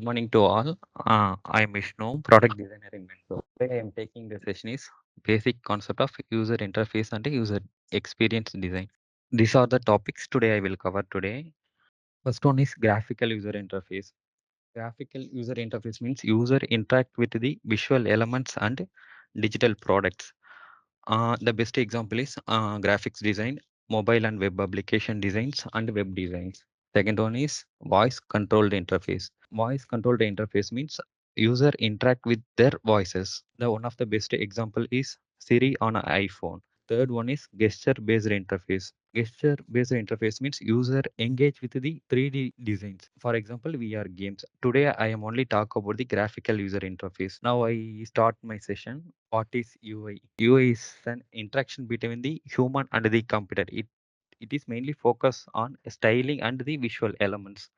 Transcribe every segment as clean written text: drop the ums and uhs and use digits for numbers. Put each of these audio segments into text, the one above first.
morning to all. I'm Vishnu, product designer in Metro. Today I am taking the session is basic concept of user interface and user experience design. These are the topics today I will cover today. First one is graphical user interface. Graphical user interface means user interact with the visual elements and digital products. The best example is graphics design, mobile and web application designs, and web designs. Second one is voice controlled interface. Voice controlled interface means user interact with their voices. The one of the best example is Siri on an iPhone. Third one is gesture based interface. Gesture based interface means user engage with the 3D designs. For example, VR games. Today I am only talk about the graphical user interface. Now I start my session. What is UI? UI is an interaction between the human and the computer. It is mainly focused on styling and the visual elements.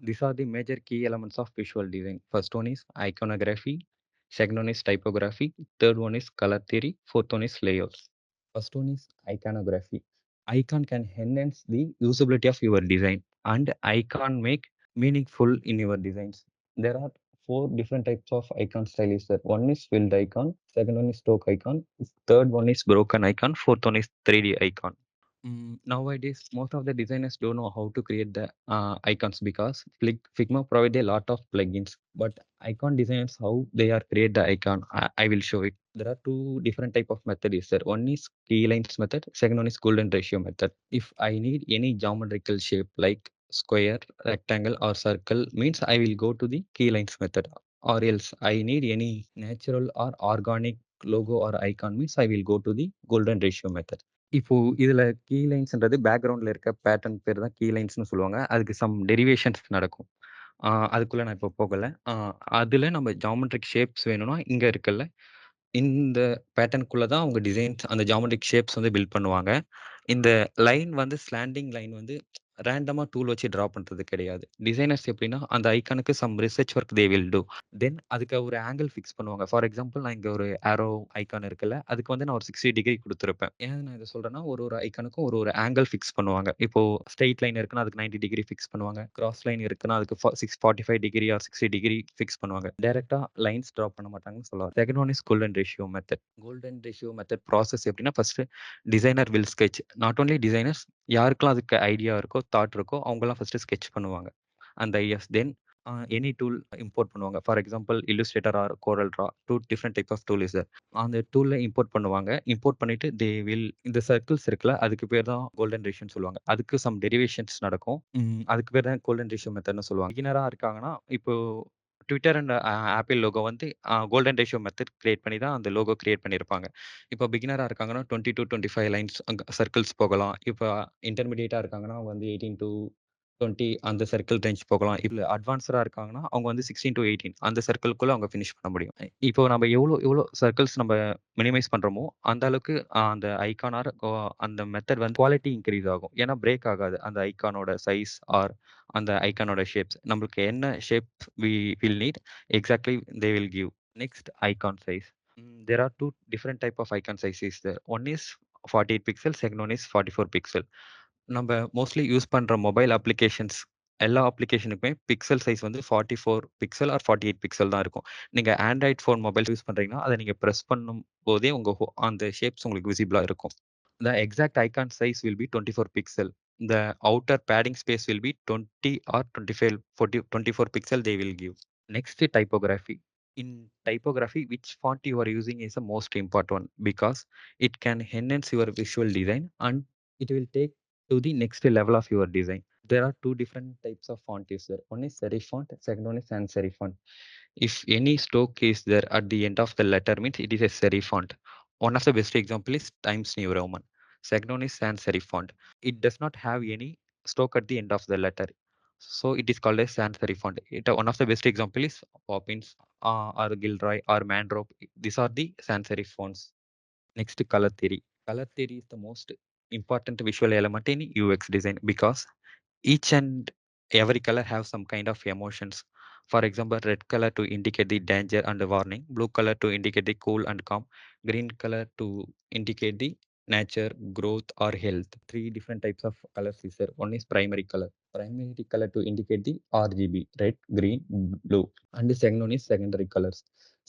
These are the major key elements of visual design. First one is iconography. Second one is typography. Third one is color theory. Fourth one is layouts. First one is iconography. Icon can enhance the usability of your design, and icon make meaningful in your designs. There are four different types of icon style is there. One is filled icon, second one is stock icon, third one is broken icon, fourth one is 3D icon. Nowadays, most of the designers don't know how to create the icons because Figma provide a lot of plugins. But icon designers, how they are create the icon, I will show it. There are two different type of method is there. One is key lines method. Second one is golden ratio method. If I need any geometrical shape like square, rectangle, or circle, means I will go to the key lines method. Or else I need any natural or organic logo or icon means I will go to the golden ratio method. இப்போ இதுல key லைன்ஸ்ன்றது பேக்கிரவுண்ட்ல இருக்க pattern பேர் தான் key லைன்ஸ்னு சொல்லுவாங்க. அதுக்கு some derivations நடக்கும். அதுக்குள்ள நான் இப்போ போகல. அதுல நம்ம ஜியோமெட்ரிக் ஷேப்ஸ் வேணும்னா இங்க இருக்குல்ல, இந்த பேட்டர்னுக்குள்ள தான் அவங்க டிசைன்ஸ் அந்த ஜியோமெட்ரிக் ஷேப்ஸ் வந்து பில்ட் பண்ணுவாங்க. இந்த லைன் வந்து ஸ்லாண்டிங் லைன் வந்து ரேண்டமா டூல் வச்சு டிரா பண்றது கிடையாது. டிசைனர்ஸ் எப்படின்னா அந்த ஐகானுக்கு some research work they will do. Then அதுக்கு ஒரு ஆங்கிள் ஃபிக்ஸ் பண்ணுவாங்க. ஃபார் எக்ஸாம்பிள் நான் இங்க ஒரு ஆரோ ஐகான் இருக்குல்ல, அதுக்கு வந்து நான் ஒரு 60 டிகிரி குடுத்துருப்பேன். ஏன் நான் இத சொல்றேன்னா, ஒரு ஒரு ஐகானுக்கும் ஒரு ஒரு ஆங்கிள் ஃபிக்ஸ் பண்ணுவாங்க. இப்போ ஸ்ட்ரெய்ட் லைன் இருக்குன்னா, அதுக்கு 90 டிகிரி ஃபிக்ஸ் பண்ணுவாங்க. கிராஸ் லைன் இருக்குன்னா, அதுக்கு 645 டிகிரி ஆர் 60 டிகிரி ஃபிக்ஸ் பண்ணுவாங்க. டைரக்ட்டா லைன்ஸ் டிரா பண்ண மாட்டாங்கன்னு சொல்லலாம். Second one is golden ratio method. Golden ratio method process எப்படின்னா, first designer will sketch. Not only designers, யாருக்கெல்லாம் அதுக்கு ஐடியா இருக்கோ, தாட் இருக்கோ, அவங்கலாம் ஃபர்ஸ்ட் ஸ்கெட்ச் பண்ணுவாங்க. அந்த ideas. Then any tool import பண்ணுவாங்க. For example Illustrator or Corel draw. 2 different type of tool is there. அந்த டூல்ல இம்போர்ட் பண்ணுவாங்க. இம்போர்ட் பண்ணிட்டு தே வில் இந்த சர்க்கிள்ஸ் இருக்குல்ல, அதுக்கு பேர் தான் கோல்டன் ரேஷியோன்னு சொல்லுவாங்க. அதுக்கு சம் டெரிவேஷன்ஸ் நடக்கும். அதுக்கு பேர் தான் கோல்டன் ரேஷியோ மெத்தட்ன்னு சொல்லுவாங்க. பிகினரா இருக்காங்கன்னா, இப்போ ட்விட்டர் அண்ட் ஆப்பிள் லோகோ வந்து கோல்டன் ரேஷியோ மெத்தட் கிரியேட் பண்ணி தான் அந்த லோகோ கிரியேட் பண்ணியிருப்பாங்க. இப்போ பிகினரா இருக்காங்கன்னா 20 to 25 லைன்ஸ் சர்க்கிள்ஸ் போகலாம். இப்போ இன்டர்மீடியேட்டா இருக்காங்கன்னா வந்து 18 to 20 அந்த சர்க்கிள் ரேஞ்ச் போகலாம். இல்ல அட்வான்ஸ்டா இருக்காங்கன்னா, அவங்க வந்து 16 to 18 அந்த சர்க்கிள்குள்ள அவங்க ஃபினிஷ் பண்ண முடியும். இப்போ நம்ம எவ்வளோ எவ்வளோ சர்க்கிள்ஸ் நம்ம மினிமைஸ் பண்றோமோ, அந்த அளவுக்கு அந்த ஐகான் ஆர் அந்த மெத்தட் வந்து குவாலிட்டி இன்கிரீஸ் ஆகும். ஏன்னா பிரேக் ஆகாது. அந்த ஐகானோட சைஸ் ஆர் அந்த ஐகானோட ஷேப்ஸ். நம்மளுக்கு என்ன shape we will need exactly they will give. Next icon size. There are two different type of icon sizes there. One is 48 pixel, second one is 44 pixel. நம்ம mostly use பண்ற mobile applications எல்லா அப்ளிகேஷனுக்குமே pixel size வந்து 44 pixel R 48 pixel தான் இருக்கும். நீங்க Android phone mobile use பண்றீங்கன்னா, அதை நீங்க பிரஸ் பண்ணும் போதே உங்க அந்த ஷேப்ஸ் உங்களுக்கு விசிபிளா இருக்கும். The exact icon size will be 24 pixel. The outer padding space will be 20 or 25, 40, 24 pixel they will give. Next, typography. In typography, which font you are using is the most important one because it can enhance your visual design and it will take to the next level of your design. There are two different types of font is there. One is serif font, second one is sans serif font. If any stroke is there at the end of the letter means it is a serif font. One of the best example is Times New Roman. Second one is sans serif font. It does not have any stroke at the end of the letter. So it is called a sans serif font. One of the best example is Poppins or Gilroy or Mandrake. These are the sans serif fonts. Next, color theory. Color theory is the most important visual element in UX design because each and every color have some kind of emotions. For example, red color to indicate the danger and the warning, blue color to indicate the cool and calm, green color to indicate the nature, growth, or health. Three different types of colors is there. One is primary color. Primary color to indicate the RGB, red, green, blue. And the second one is secondary colors.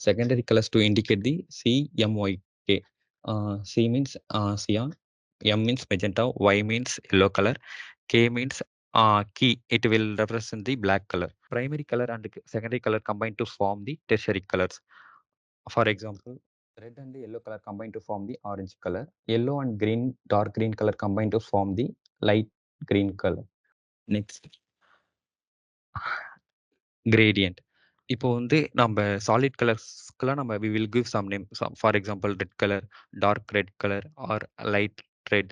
Secondary colors to indicate the CMYK. C means cyan, M means magenta, Y means yellow color, K means key. It will represent the black color. Primary color and secondary color combine to form the tertiary colors. For example, red and yellow color combine to form the orange color. Yellow and green, dark green color combine to form the light green color. Next, gradient. இப்போ வந்து நம்ம solid கலர்ஸ்க்குலாம் நம்ம we will give some name. For example, red color, dark red color or light red.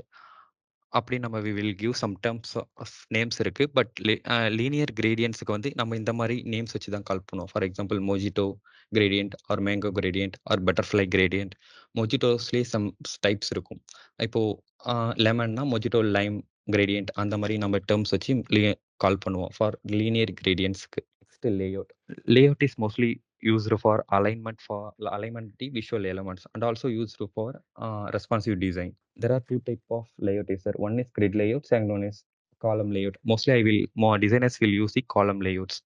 அப்படி நம்ம we will give some terms of names இருக்கு. But linear கிரேடியன்ட்ஸ்க்கு வந்து நம்ம இந்த மாதிரி நேம்ஸ் வச்சு தான் கால் பண்ணுவோம். For example mojito gradient or mango gradient or butterfly gradient. மொஜிட்டோஸ்லேயே சம் டைப்ஸ் இருக்கும். இப்போ லெமன்னா மொஜிட்டோ லைம் கிரேடியன்ட் அந்த மாதிரி நம்ம டேர்ம்ஸ் வச்சு கால் பண்ணுவோம் ஃபார் லீனியர் கிரேடியன்ட்ஸ்க்கு. Next layout. Layout is mostly used for alignment the visual elements and also used for responsive design. There are two type of layout is there. One is grid layouts and one is column layout. Mostly more designers will use the column layouts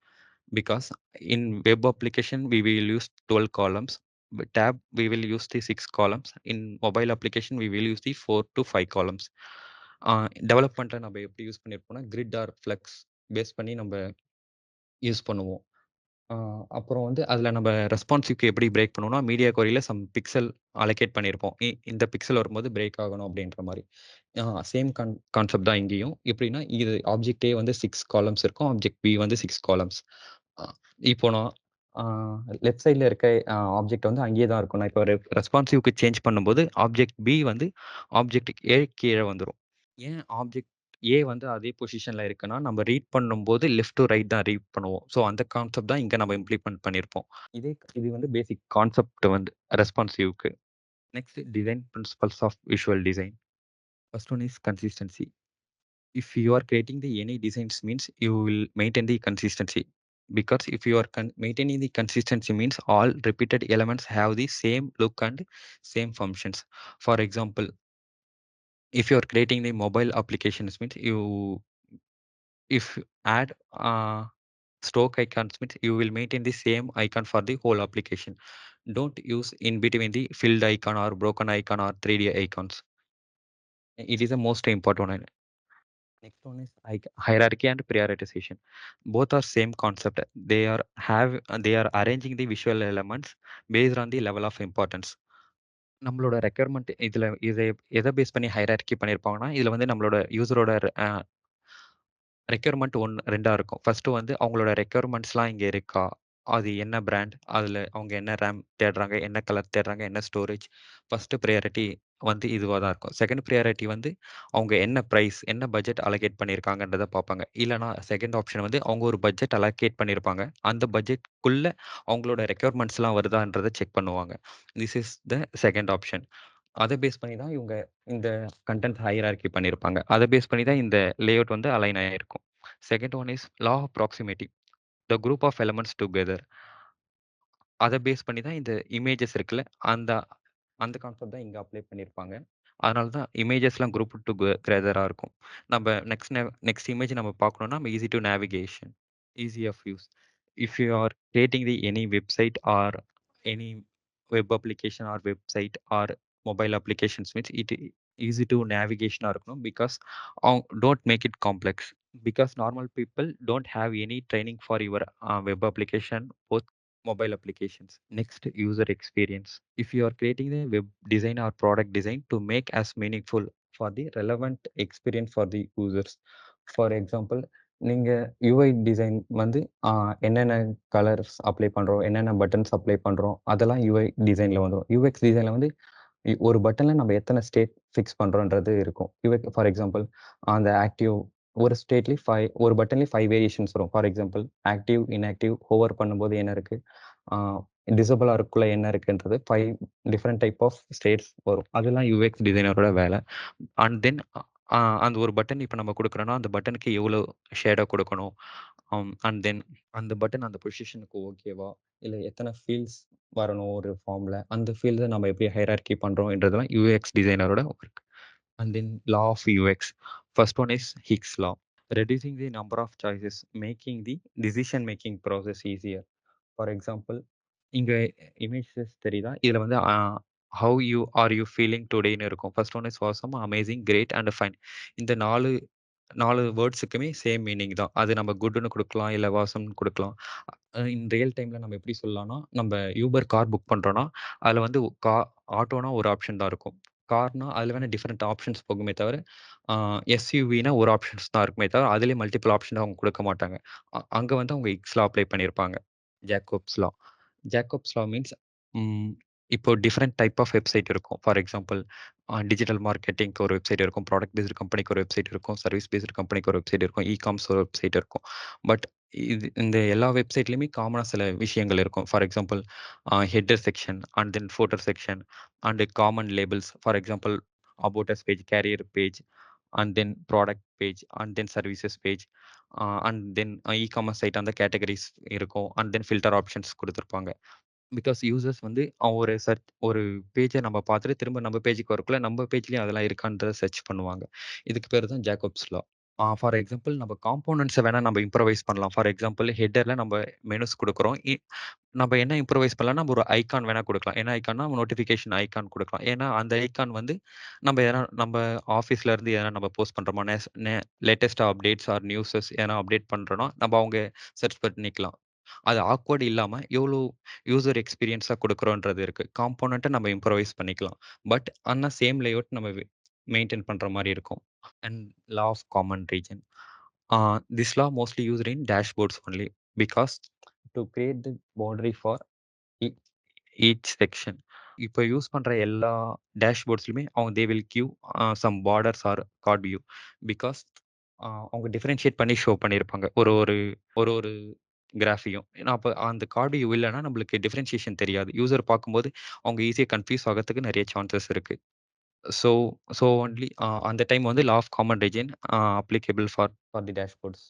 because in web application we will use 12 columns. But tab we will use the 6 columns. In mobile application we will use the 4 to 5 columns. டெவலப்மெண்ட்டில் நம்ம எப்படி use பண்ணியிருப்போம்னா grid or flex base பண்ணி நம்ம use பண்ணுவோம். அப்புறம் வந்து அதில் நம்ம ரெஸ்பான்சிவ்க்கு எப்படி பிரேக் பண்ணுவோம்னா மீடியா கொரியில் சம் பிக்சல் அலோகேட் பண்ணியிருப்போம். இந்த பிக்சல் வரும்போது பிரேக் ஆகணும் அப்படின்ற மாதிரி. சேம் கான்செப்ட் தான் இங்கேயும். எப்படின்னா இது ஆப்ஜெக்ட் ஏ வந்து 6 காலம்ஸ் இருக்கும், ஆப்ஜெக்ட் பி வந்து 6 காலம்ஸ். இப்போ நான் லெஃப்ட் சைடில் இருக்க ஆப்ஜெக்ட் வந்து அங்கேயே தான் இருக்கும். நான் இப்போ ரெஸ்பான்சிவ்க்கு சேஞ்ச் பண்ணும்போது ஆப்ஜெக்ட் பி வந்து ஆப்ஜெக்ட் ஏ கீழே வந்துடும். ஏன் ஆப்ஜெக்ட் ஏ வந்து அதே பொசிஷன்ல இருக்குன்னா, நம்ம ரீட் பண்ணும்போது லெஃப்ட் டு ரைட் தான் ரீட் பண்ணுவோம். ஸோ அந்த கான்செப்ட் தான் இங்க நம்ம இம்ப்ளிமெண்ட் பண்ணியிருப்போம். இது வந்து பேசிக் கான்செப்ட் வந்து ரெஸ்பான்சிவ்க்கு. Next design principles of visual design. First one is consistency. If you are creating the any designs means you will maintain the consistency. Because if you are maintaining the consistency means all repeated elements have the same look and same functions. For example, if you are creating the mobile applications means if you add stroke icons means you will maintain the same icon for the whole application. Don't use in between the filled icon or broken icon or 3D icons. It is the most important one. Next one is hierarchy and prioritization. Both are same concept. They are arranging the visual elements based on the level of importance. நம்மளோட requirement இதை எதை base பண்ணி hierarchy பண்ணியிருப்பாங்கன்னா இதில் வந்து நம்மளோட யூசரோட requirement 2 இருக்கும். First வந்து அவங்களோட ரெக்யர்மெண்ட்ஸ்லாம் இங்கே இருக்கா? அது என்ன பிராண்ட்? அதில் அவங்க என்ன ரேம் தேடுறாங்க? என்ன கலர் தேடுறாங்க? என்ன ஸ்டோரேஜ்? ஃபர்ஸ்ட்டு ப்ரையாரிட்டி வந்து இதுவாக தான் இருக்கும். செகண்ட் ப்ரையாரிட்டி வந்து அவங்க என்ன ப்ரைஸ், என்ன பட்ஜெட் அலோகேட் பண்ணியிருக்காங்கன்றத பார்ப்பாங்க. இல்லைனா செகண்ட் ஆப்ஷன் வந்து அவங்க ஒரு பட்ஜெட் அலோகேட் பண்ணியிருப்பாங்க. அந்த பட்ஜெட்குள்ள அவங்களோட ரெக்யர்மெண்ட்ஸ்லாம் வருதான்றத செக் பண்ணுவாங்க. This is the second option. அதை பேஸ் பண்ணி தான் இவங்க இந்த கண்டென்ட் ஹையரார்கி பண்ணியிருப்பாங்க. அதை பேஸ் பண்ணி தான் இந்த லேஅவுட் வந்து அலைன் ஆகிருக்கும். Second one is law of proximity. The group of elements together. அதை பேஸ் பண்ணி தான் இந்த இமேஜஸ் இருக்குல்ல, அந்த அந்த கான்செப்ட் தான் இங்கே அப்ளை பண்ணியிருப்பாங்க. அதனால தான் இமேஜஸ்லாம் குரூப் டுகெதராக இருக்கும். நம்ம நெக்ஸ்ட் இமேஜ் நம்ம பார்க்கணும்னா நம்ம easy to navigation, easy of use. If you are creating the any website or any web application or website or mobile applications means it easy to நேவிகேஷனாக இருக்கணும். Because don't make it complex. Because normal people don't have any training for your web application, both mobile applications. Next, user experience. If you are creating the web design or product design to make as meaningful for the relevant experience for the users. For example, நீங்கள் UI design வந்து என்னென்ன colours apply பண்ணுறோம், என்னென்ன buttons apply பண்ணுறோம், அதெல்லாம் UI டிசைனில் வந்துடும். UX டிசைனில் வந்து ஒரு பட்டனில் நம்ம எத்தனை ஸ்டேட் ஃபிக்ஸ் பண்ணுறோன்றது இருக்கும். யூஐ ஃபார் எக்ஸாம்பிள் அந்த ஆக்டிவ் ஒரு ஸ்டேட்லேயும் ஒரு பட்டன்லேயும் 5 வேரியேஷன்ஸ் வரும். For example active, inactive, hover பண்ணும்போது என்ன இருக்குது, டிசபிளாக இருக்குள்ள என்ன இருக்குன்றது 5 டிஃப்ரெண்ட் டைப் ஆஃப் ஸ்டேட்ஸ் வரும். அதெல்லாம் யூஎக்ஸ் டிசைனரோட வேலை. அண்ட் தென் அந்த ஒரு பட்டன் இப்போ நம்ம கொடுக்குறோன்னா அந்த பட்டனுக்கு எவ்வளோ ஷேடாக கொடுக்கணும், அண்ட் தென் அந்த பட்டன் அந்த பொசிஷனுக்கு ஓகேவா, இல்லை எத்தனை ஃபீல்ட்ஸ் வரணும் ஒரு ஃபார்மில், அந்த ஃபீல்டை நம்ம எப்படி ஹைரார்கி பண்ணுறோம்ன்றதெல்லாம் யூஎக்ஸ் டிசைனரோட ஒர்க். And then law of UX. First one is Hicks law, reducing the number of choices, making the decision making process easier. For example, இங்கே இமேஜஸ் தெரியுதா? இதில் வந்து how you are you feeling டுடேன்னு இருக்கும். First one is awesome, amazing, great and fine. இந்த 4 வேர்ட்ஸுக்குமே same meaning தான். அது நம்ம குட்ன்னு குடுக்கலாம், இல்ல வாசம்ன்னு குடுக்கலாம். இன் ரியல் டைம்ல நம்ம எப்படி சொல்லலாம்னா, நம்ம யூபர் கார் புக் பண்றோம்னா, அதுல வந்து ஆட்டோனா ஒரு ஆப்ஷன் தான் இருக்கும். கார்னா அதுல வேணா டிஃபரெண்ட் ஆப்ஷன்ஸ் போகுமே தவிர, எஸ்யூவினா ஒரு ஆப்ஷன்ஸ் தான் இருக்குமே தவிர, அதிலயே மல்டிபிள் ஆப்ஷன் அவங்க குடுக்க மாட்டாங்க. அங்க வந்து அவங்க எக்ஸ்லா அப்ளை பண்ணியிருப்பாங்க. ஜேக்கப்ஸ் லா. ஜேக்கப்ஸ் லா மீன்ஸ் ம் இப்போ டிஃபரெண்ட் டைப் ஆஃப் வெப்சைட் இருக்கும். ஃபார் எக்ஸாம்பிள், டிஜிட்டல் மார்க்கெட்டிங்க்கு ஒரு வெப்சைட் இருக்கும். ப்ராடக்ட் பேஸ்டு கம்பெனிக்கு ஒரு வெப்சைட் இருக்கும். சர்வீஸ் பேஸ்டு கம்பெனிக்கு ஒரு வெப்சைட் இருக்கும். இ-காமர்ஸ் ஒரு வெப்சைட் இருக்கும். பட் இந்த எல்லா வெப்சைட்லயுமே காமனா சில விஷயங்கள் இருக்கும். For example, header section and then footer section and common labels. For example, about us page, career page and then product page and then services page and then e-commerce site அந்த categories இருக்கும். And then filter options குடுத்துருப்பாங்க. Because users வந்து ஒரு பேஜ நம்ம பார்த்துட்டு திரும்ப நம்ம பேஜுக்கு வரக்குள்ள நம்ம பேஜ்லயும் அதெல்லாம் இருக்கான்றத சர்ச் பண்ணுவாங்க. இதுக்கு பேரு தான் ஜேக்கப்ஸ் லா. ஃபார் எக்ஸாம்பிள், நம்ம காம்போனன்ட்ஸ வேணா நம்ம இம்ப்ரூவைஸ் பண்ணலாம். ஃபார் எக்ஸாம்பிள், ஹெட்டர்ல நம்ம மெனுஸ் குடுக்குறோம். நம்ம என்ன இம்ப்ரூவைஸ் பண்ணலாம்னா, நம்ம ஒரு ஐகான் வேணா குடுக்கலாம். என்ன ஐகான்னா, நோட்டிஃபிகேஷன் ஐகான் குடுக்கலாம். ஏன்னா, அந்த ஐகான் வந்து நம்ம ஆஃபீஸ்ல இருந்து எதனா நம்ம போஸ்ட் பண்றோமா, நெஸ் நெ லேட்டஸ்ட்டா அப்டேட்ஸ் ஆர் நியூஸஸ் எதனா அப்டேட் பண்றோம்னா, நம்ம அவங்க சர்ச் பண்ணிக்கலாம். அது ஆக்வர்ட் இல்லாம எவ்வளோ யூசர் எக்ஸ்பீரியன்ஸா குடுக்குறோன்றது இருக்கு. காம்போனன்ட்ட நம்ம இம்ப்ரூவைஸ் பண்ணிக்கலாம். பட் ஆனா சேம் லேஅவுட் நம்ம மெயின்டெயின் பண்ற மாரி இருக்கும். And law of common region. This law mostly used in dashboards only because to create the boundary for ea- each section. இப்போ யூஸ் பண்ற எல்லா டேஷ்போர்ட்ஸ்லயுமே they will give some borders or card view. Because அவங்க differentiate பண்ணி show பண்ணியிருப்பாங்க ஒரு கிராஃபையும். ஏன்னா அப்போ அந்த கார்டு வியூ இல்லைன்னா நம்மளுக்கு டிஃபரன்ஷியேஷன் தெரியாது. யூசர் பார்க்கும்போது அவங்க ஈஸியாக கன்ஃபியூஸ் ஆகிறதுக்கு நிறைய சான்சஸ் இருக்கு. ஸோ ஒன்லி அந்த டைம் வந்து law of common region applicable for the dashboards.